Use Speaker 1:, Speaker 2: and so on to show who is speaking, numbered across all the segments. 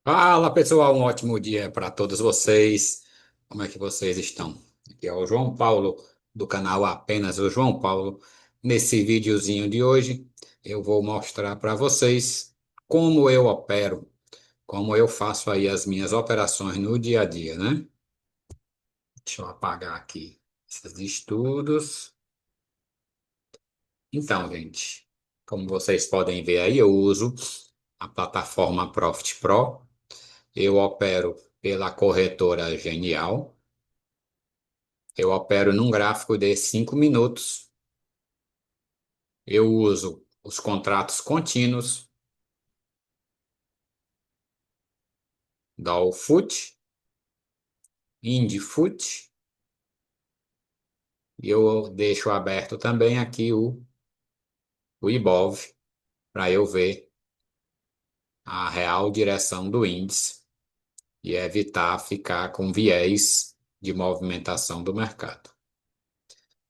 Speaker 1: Fala pessoal, um ótimo dia para todos vocês. Como é que vocês estão? Aqui é o João Paulo do canal Apenas o João Paulo. Nesse videozinho de hoje, eu vou mostrar para vocês como eu opero, como eu faço aí as minhas operações no dia a dia, né? Deixa eu apagar aqui esses estudos. Então, gente, como vocês podem ver aí, eu uso a plataforma Profit Pro. Eu opero pela corretora Genial. Eu opero num gráfico de 5 minutos. Eu uso os contratos contínuos Dolfut, Indifut, e eu deixo aberto também aqui o Ibov para eu ver a real direção do índice e evitar ficar com viés de movimentação do mercado.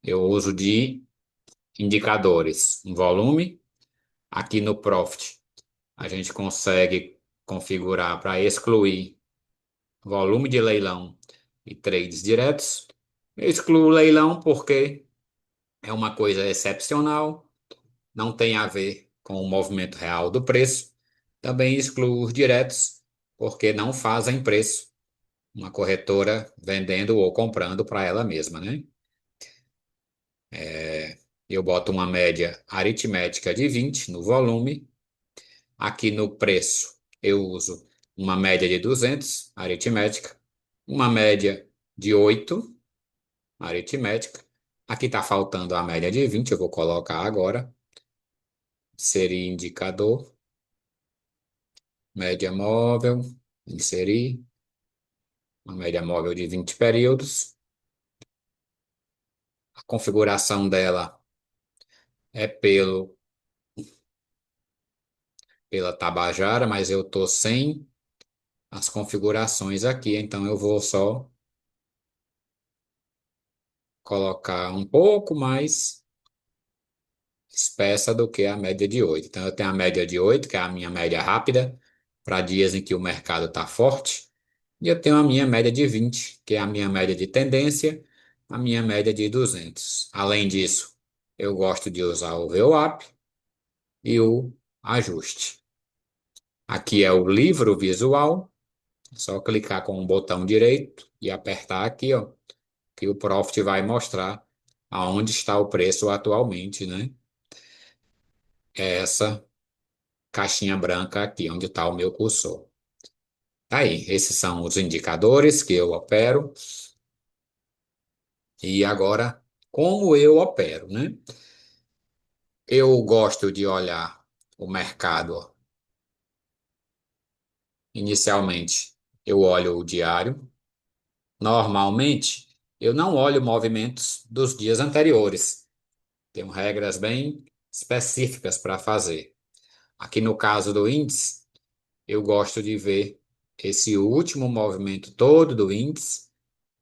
Speaker 1: Eu uso de indicadores, um volume. Aqui no Profit, a gente consegue configurar para excluir volume de leilão e trades diretos. Eu excluo o leilão porque é uma coisa excepcional, não tem a ver com o movimento real do preço. Também excluo os diretos porque não fazem preço, uma corretora vendendo ou comprando para ela mesma, né? Eu boto uma média aritmética de 20 no volume. Aqui no preço, eu uso uma média de 200 aritmética, uma média de 8 aritmética. Aqui está faltando a média de 20, eu vou colocar agora. Inserir indicador, média móvel, inserir uma média móvel de 20 períodos. A configuração dela é pela Tabajara, mas eu estou sem as configurações aqui, então eu vou só colocar um pouco mais espessa do que a média de 8. Então, eu tenho a média de 8, que é a minha média rápida, para dias em que o mercado está forte. E eu tenho a minha média de 20, que é a minha média de tendência, a minha média de 200. Além disso, eu gosto de usar o VWAP e o ajuste. Aqui é o livro visual, é só clicar com o botão direito e apertar aqui, ó, que o Profit vai mostrar aonde está o preço atualmente, né? É essa caixinha branca aqui, onde está o meu cursor. Tá aí, esses são os indicadores que eu opero. E agora, como eu opero, né? Eu gosto de olhar o mercado. Inicialmente, eu olho o diário. Normalmente, eu não olho movimentos dos dias anteriores. Tenho regras bem específicas para fazer. Aqui no caso do índice, eu gosto de ver esse último movimento todo do índice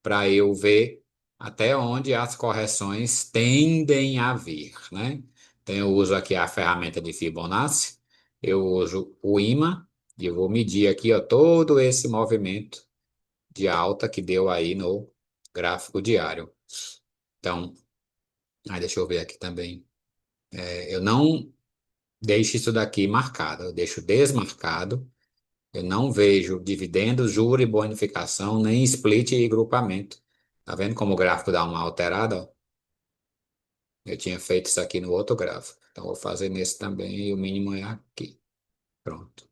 Speaker 1: para eu ver até onde as correções tendem a vir, né? Então, eu uso aqui a ferramenta de Fibonacci, eu uso o imã e eu vou medir aqui, ó, todo esse movimento de alta que deu aí no gráfico diário. Então, deixa eu ver aqui também. Eu não deixo isso daqui marcado, eu deixo desmarcado. Eu não vejo dividendos, juro e bonificação, nem split e grupamento. Tá vendo como o gráfico dá uma alterada, ó? Eu tinha feito isso aqui no outro gráfico. Então, vou fazer nesse também e o mínimo é aqui. Pronto.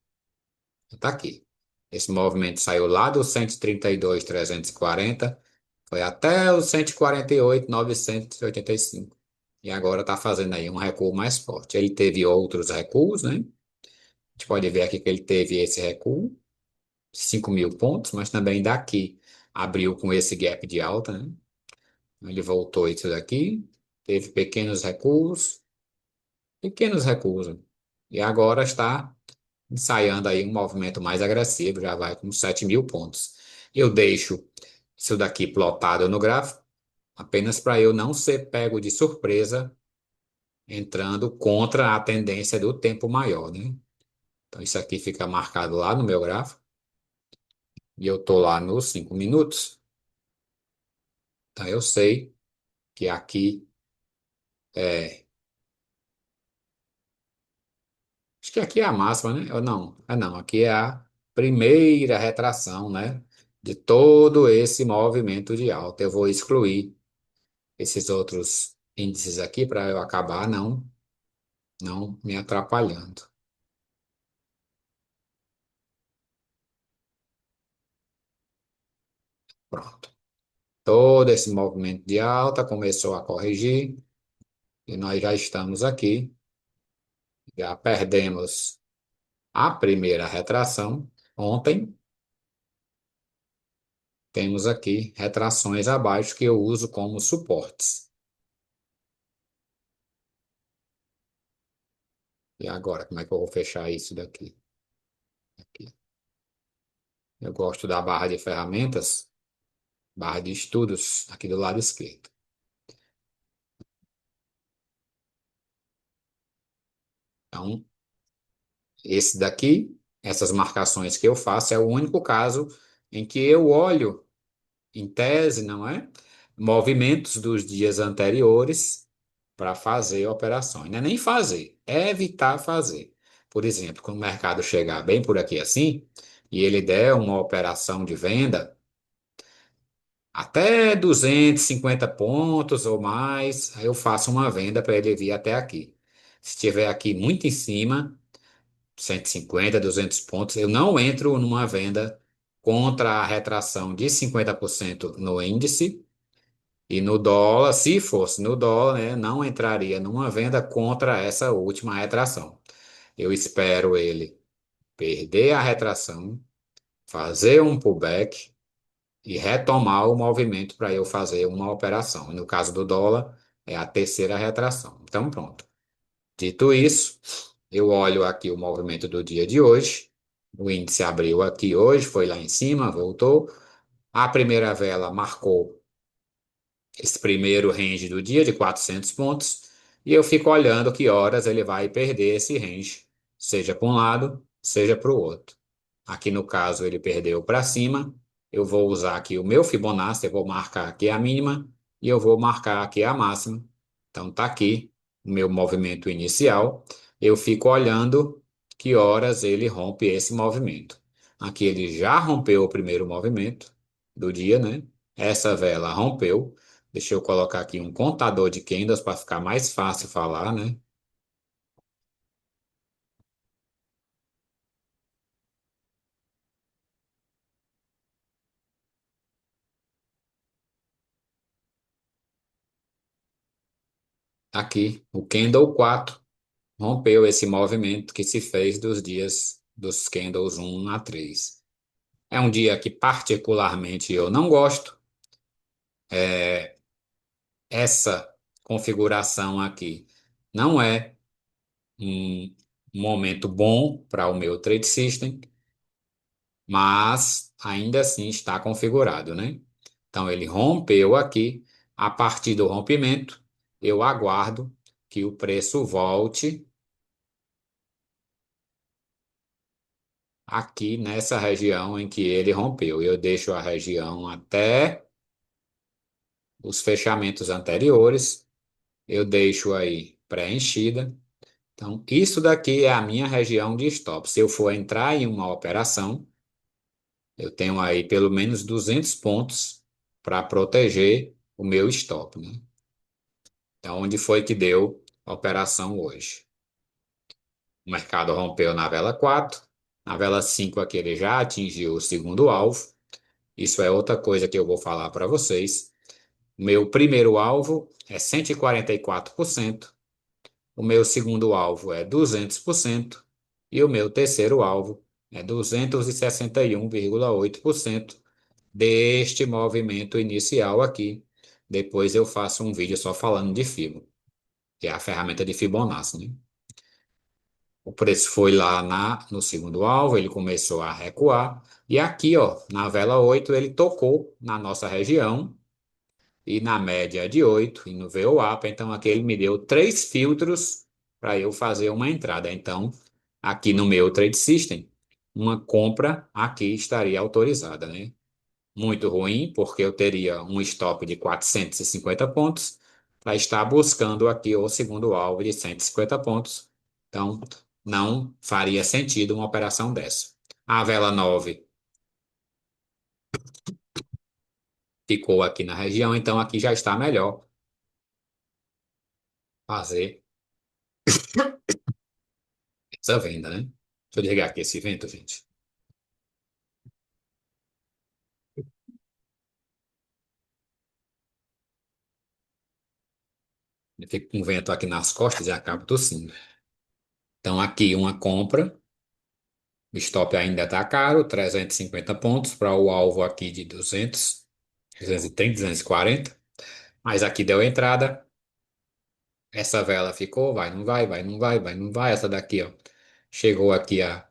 Speaker 1: Está aqui. Esse movimento saiu lá do 132.340, foi até o 148.985. E agora está fazendo aí um recuo mais forte. Ele teve outros recuos, né? A gente pode ver aqui que ele teve esse recuo, 5.000 pontos, mas também daqui abriu com esse gap de alta, né? Ele voltou isso daqui, teve pequenos recuos. E agora está ensaiando aí um movimento mais agressivo, já vai com 7.000 pontos. Eu deixo isso daqui plotado no gráfico, apenas para eu não ser pego de surpresa entrando contra a tendência do tempo maior, né? Então isso aqui fica marcado lá no meu gráfico. e eu tô lá nos 5 minutos, então eu sei que aqui é, acho que aqui é a máxima, né? Ou não, não, aqui é a primeira retração, né? De todo esse movimento de alta. Eu vou excluir esses outros índices aqui para eu acabar não me atrapalhando. Pronto. Todo esse movimento de alta começou a corrigir e nós já estamos aqui, já perdemos a primeira retração. Ontem temos aqui retrações abaixo que eu uso como suportes. E agora, como é que eu vou fechar isso daqui? Aqui. Eu gosto da barra de ferramentas, barra de estudos, aqui do lado esquerdo. Então, esse daqui, essas marcações que eu faço, é o único caso em que eu olho, em tese, não é? Movimentos dos dias anteriores para fazer operações. Não é nem fazer, é evitar fazer. Por exemplo, quando o mercado chegar bem por aqui assim, e ele der uma operação de venda, até 250 pontos ou mais, aí eu faço uma venda para ele vir até aqui. Se estiver aqui muito em cima, 150, 200 pontos, eu não entro numa venda contra a retração de 50% no índice e no dólar, se fosse no dólar, né, não entraria numa venda contra essa última retração. Eu espero ele perder a retração, fazer um pullback e retomar o movimento para eu fazer uma operação. E no caso do dólar, é a terceira retração. Então, pronto. Dito isso, eu olho aqui o movimento do dia de hoje. O índice abriu aqui hoje, foi lá em cima, voltou. A primeira vela marcou esse primeiro range do dia de 400 pontos e eu fico olhando que horas ele vai perder esse range, seja para um lado, seja para o outro. Aqui no caso ele perdeu para cima, eu vou usar aqui o meu Fibonacci, eu vou marcar aqui a mínima e eu vou marcar aqui a máxima. Então tá aqui o meu movimento inicial. Eu fico olhando que horas ele rompe esse movimento. Aqui ele já rompeu o primeiro movimento do dia, né? Essa vela rompeu. Deixa eu colocar aqui um contador de candles para ficar mais fácil falar, né? Aqui, o candle 4 rompeu esse movimento que se fez dos dias dos candles 1 a 3. É um dia que particularmente eu não gosto. Essa configuração aqui não é um momento bom para o meu trade system, mas ainda assim está configurado, né? Então ele rompeu aqui. A partir do rompimento, eu aguardo que o preço volte aqui nessa região em que ele rompeu. Eu deixo a região até os fechamentos anteriores, eu deixo aí preenchida. Então, isso daqui é a minha região de stop. Se eu for entrar em uma operação, eu tenho aí pelo menos 200 pontos para proteger o meu stop, né? Então, onde foi que deu a operação hoje? O mercado rompeu na vela 4, na vela 5 aqui ele já atingiu o segundo alvo. Isso é outra coisa que eu vou falar para vocês. Meu primeiro alvo é 144%, o meu segundo alvo é 200% e o meu terceiro alvo é 261,8% deste movimento inicial aqui. Depois eu faço um vídeo só falando de Fibo, que é a ferramenta de Fibonacci, né? O preço foi lá no segundo alvo, ele começou a recuar. E aqui, ó, na vela 8 ele tocou na nossa região e na média de 8 e no VWAP. Então, aqui ele me deu três filtros para eu fazer uma entrada. Então, aqui no meu Trade System, uma compra aqui estaria autorizada, né? Muito ruim, porque eu teria um stop de 450 pontos para estar buscando aqui o segundo alvo de 150 pontos. Então, não faria sentido uma operação dessa. A vela 9 ficou aqui na região, então aqui já está melhor fazer essa venda, né? Deixa eu desligar aqui esse vento, gente. Eu fico com vento aqui nas costas e acabo tossindo. Então, aqui uma compra. O stop ainda está caro, 350 pontos para o alvo aqui de 200, 230, 240. Mas aqui deu entrada. Essa vela ficou, vai, não vai, vai, não vai, vai, não vai. Essa daqui, ó, chegou aqui a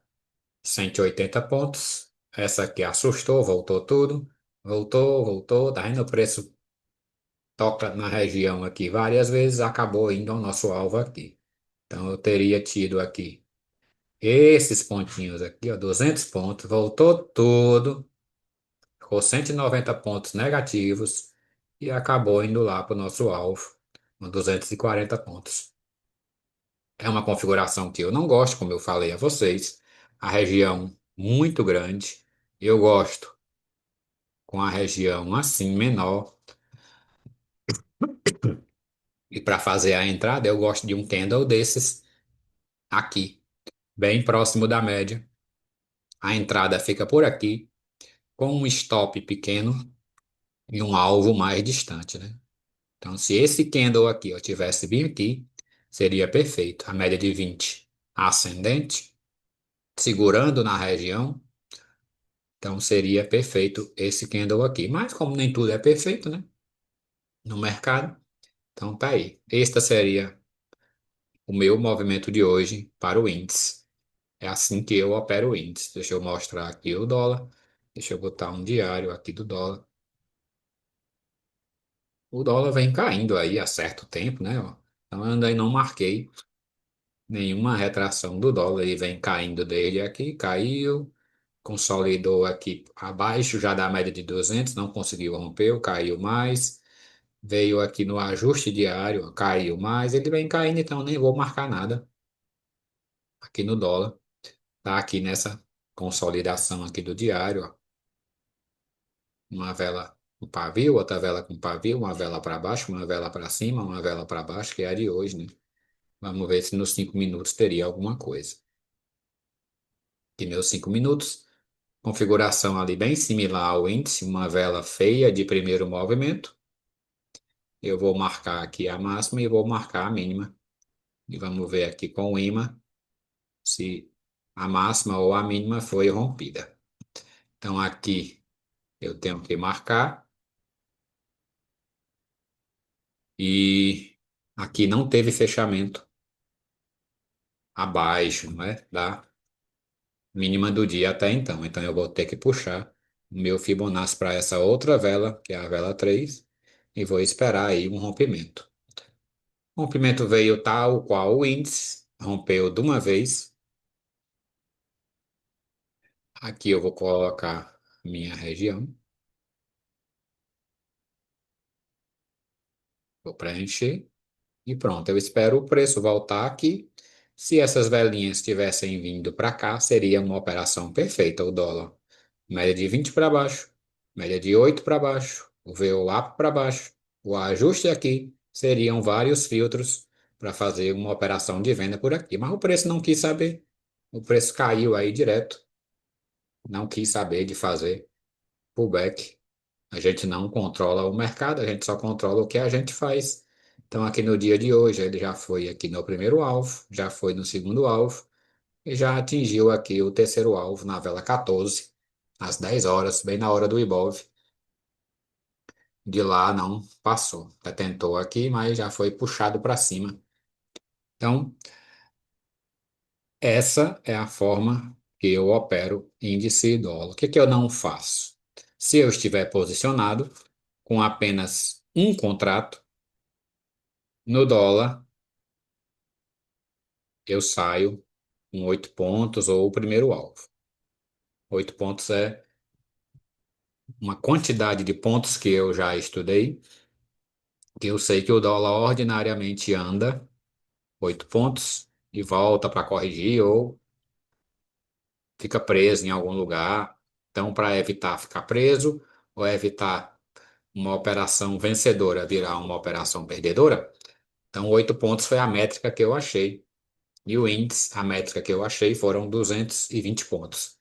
Speaker 1: 180 pontos. Essa aqui assustou, voltou tudo. Voltou, voltou. Tá vendo? O preço toca na região aqui várias vezes, acabou indo ao nosso alvo aqui. Então eu teria tido aqui esses pontinhos aqui, ó, 200 pontos, voltou tudo. Ficou 190 pontos negativos e acabou indo lá para o nosso alvo, com 240 pontos. É uma configuração que eu não gosto, como eu falei a vocês. A região muito grande. Eu gosto com a região assim menor. E para fazer a entrada, eu gosto de um candle desses aqui, bem próximo da média. A entrada fica por aqui, com um stop pequeno e um alvo mais distante, né? Então, se esse candle aqui ó, tivesse bem aqui, seria perfeito. A média de 20 ascendente, segurando na região, então seria perfeito esse candle aqui. Mas como nem tudo é perfeito, né? No mercado, então tá aí. Esta seria o meu movimento de hoje para o índice. É assim que eu opero o índice. Deixa eu mostrar aqui o dólar. Deixa eu botar um diário aqui do dólar. O dólar vem caindo aí há certo tempo, né? Ó. Então eu ainda não marquei nenhuma retração do dólar. Ele vem caindo dele aqui, caiu, consolidou aqui abaixo já da média de 200, não conseguiu romper, caiu mais. Veio aqui no ajuste diário, caiu mais. Ele vem caindo, então nem vou marcar nada aqui no dólar. Tá aqui nessa consolidação aqui do diário, ó. Uma vela com pavio, outra vela com pavio, uma vela para baixo, uma vela para cima, uma vela para baixo, que é a de hoje, né? Vamos ver se nos 5 minutos teria alguma coisa. Aqui meus 5 minutos. Configuração ali bem similar ao índice, uma vela feia de primeiro movimento. Eu vou marcar aqui a máxima e vou marcar a mínima. E vamos ver aqui com o ímã se a máxima ou a mínima foi rompida. Então aqui eu tenho que marcar e aqui não teve fechamento abaixo, não é? Da mínima do dia até então. Então eu vou ter que puxar o meu Fibonacci para essa outra vela, que é a vela 3, e vou esperar aí um rompimento. O rompimento veio tal qual o índice, rompeu de uma vez. Aqui eu vou colocar minha região, vou preencher e pronto. Eu espero o preço voltar aqui. Se essas velinhas tivessem vindo para cá, seria uma operação perfeita. O dólar, média de 20 para baixo, média de 8 para baixo, o VWAP para baixo. O ajuste aqui seriam vários filtros para fazer uma operação de venda por aqui. Mas o preço não quis saber. O preço caiu aí direto. Não quis saber de fazer pullback. A gente não controla o mercado, a gente só controla o que a gente faz. Então, aqui no dia de hoje, ele já foi aqui no primeiro alvo, já foi no segundo alvo e já atingiu aqui o terceiro alvo na vela 14, às 10 horas, bem na hora do Ibov. De lá não passou. Até tentou aqui, mas já foi puxado para cima. Então, essa é a forma que eu opero índice e dólar. O que que eu não faço? Se eu estiver posicionado com apenas um contrato no dólar, eu saio com 8 pontos ou o primeiro alvo. 8 pontos é uma quantidade de pontos que eu já estudei, que eu sei que o dólar ordinariamente anda 8 pontos e volta para corrigir ou fica preso em algum lugar. Então, para evitar ficar preso ou evitar uma operação vencedora virar uma operação perdedora, então 8 pontos foi a métrica que eu achei. E o índice, a métrica que eu achei foram 220 pontos.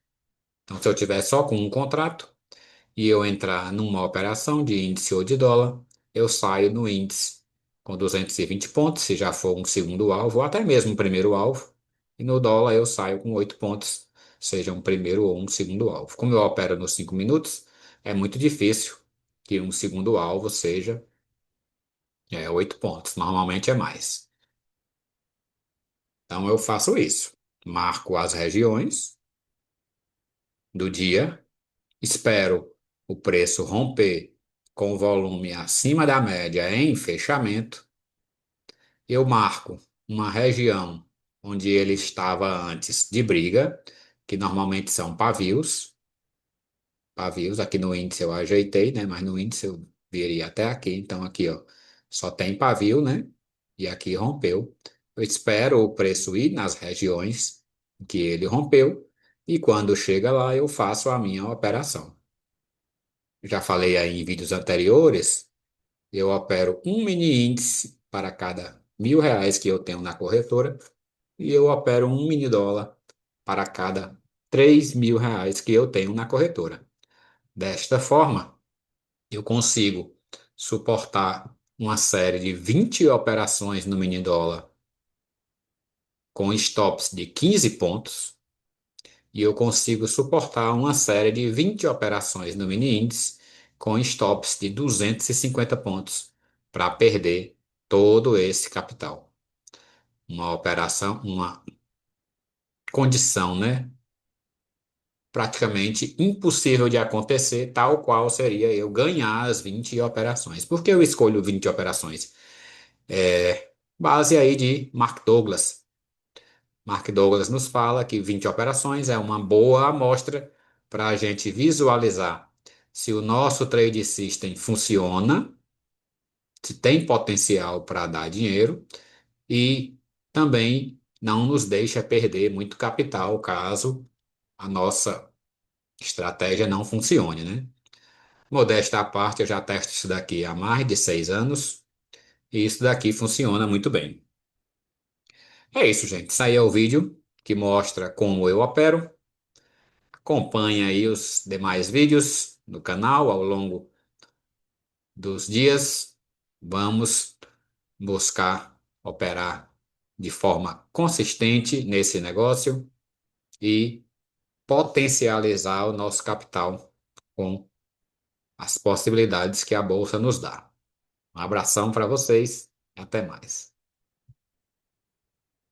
Speaker 1: Então, se eu tiver só com um contrato e eu entrar numa operação de índice ou de dólar, eu saio no índice com 220 pontos, se já for um segundo alvo, ou até mesmo um primeiro alvo. E no dólar eu saio com 8 pontos, seja um primeiro ou um segundo alvo. Como eu opero nos 5 minutos, é muito difícil que um segundo alvo seja 8 pontos. Normalmente é mais. Então eu faço isso. Marco as regiões do dia. Espero o preço romper com volume acima da média em fechamento. Eu marco uma região onde ele estava antes de briga, que normalmente são pavios. Pavios, aqui no índice eu ajeitei, né? Mas no índice eu viria até aqui. Então aqui, ó, só tem pavio, né? E aqui rompeu. Eu espero o preço ir nas regiões que ele rompeu. E quando chega lá, eu faço a minha operação. Já falei aí em vídeos anteriores, eu opero um mini índice para cada R$ 1.000 que eu tenho na corretora e eu opero um mini dólar para cada R$ 3.000 que eu tenho na corretora. Desta forma, eu consigo suportar uma série de 20 operações no mini dólar com stops de 15 pontos e eu consigo suportar uma série de 20 operações no mini índice com stops de 250 pontos para perder todo esse capital. Uma operação, uma condição, né? Praticamente impossível de acontecer, tal qual seria eu ganhar as 20 operações. Por que eu escolho 20 operações? Base aí de Mark Douglas. Mark Douglas nos fala que 20 operações é uma boa amostra para a gente visualizar se o nosso trade system funciona, se tem potencial para dar dinheiro e também não nos deixa perder muito capital caso a nossa estratégia não funcione, né? Modéstia à parte, eu já testo isso daqui há mais de 6 anos e isso daqui funciona muito bem. É isso, gente. Isso aí é o vídeo que mostra como eu opero. Acompanhe aí os demais vídeos no canal ao longo dos dias. Vamos buscar operar de forma consistente nesse negócio e potencializar o nosso capital com as possibilidades que a bolsa nos dá. Um abração para vocês e até mais.